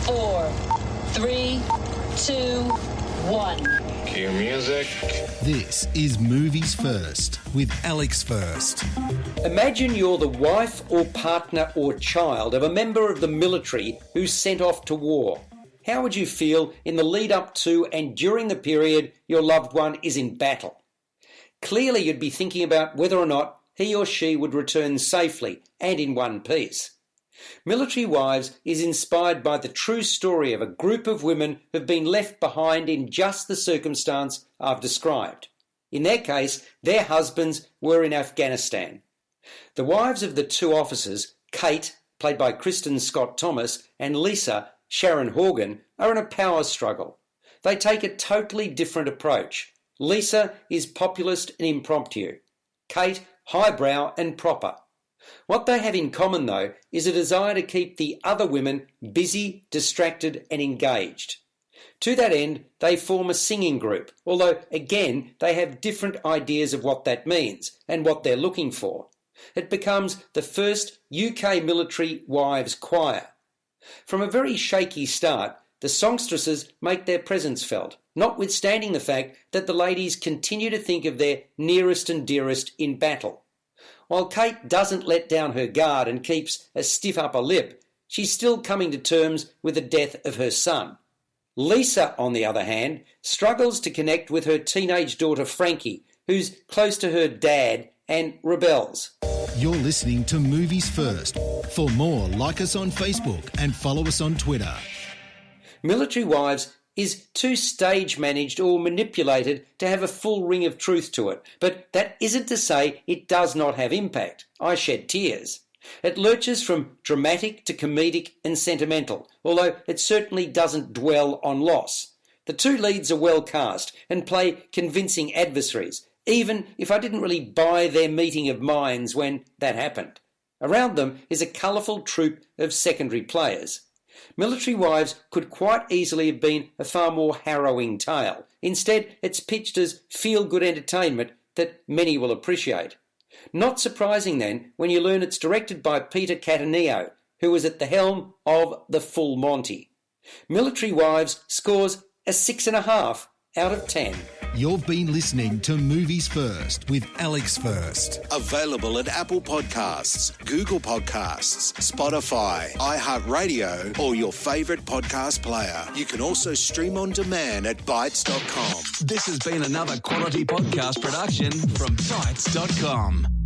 4, 3, 2, 1. Cue music. This is Movies First with Alex First. Imagine you're the wife or partner or child of a member of the military who's sent off to war. How would you feel in the lead up to and during the period your loved one is in battle? Clearly you'd be thinking about whether or not he or she would return safely and in one piece. Military Wives is inspired by the true story of a group of women who've been left behind in just the circumstance I've described. In their case, their husbands were in Afghanistan. The wives of the two officers, Kate, played by Kristin Scott Thomas, and Lisa, Sharon Horgan, are in a power struggle. They take a totally different approach. Lisa is populist and impromptu. Kate, highbrow and proper. What they have in common, though, is a desire to keep the other women busy, distracted and engaged. To that end, they form a singing group, although, again, they have different ideas of what that means and what they're looking for. It becomes the first UK military wives choir. From a very shaky start, the songstresses make their presence felt, notwithstanding the fact that the ladies continue to think of their nearest and dearest in battle. While Kate doesn't let down her guard and keeps a stiff upper lip, she's still coming to terms with the death of her son. Lisa, on the other hand, struggles to connect with her teenage daughter Frankie, who's close to her dad and rebels. You're listening to Movies First. For more, like us on Facebook and follow us on Twitter. Military Wives is too stage-managed or manipulated to have a full ring of truth to it, but that isn't to say it does not have impact. I shed tears. It lurches from dramatic to comedic and sentimental, although it certainly doesn't dwell on loss. The two leads are well cast and play convincing adversaries, even if I didn't really buy their meeting of minds when that happened. Around them is a colourful troupe of secondary players. Military Wives could quite easily have been a far more harrowing tale. Instead, it's pitched as feel-good entertainment that many will appreciate. Not surprising then when you learn it's directed by Peter Cattaneo, who was at the helm of The Full Monty. Military Wives scores a 6.5 out of 10. You've been listening to Movies First with Alex First. Available at Apple Podcasts, Google Podcasts, Spotify, iHeartRadio, or your favourite podcast player. You can also stream on demand at Bytes.com. This has been another quality podcast production from Bytes.com.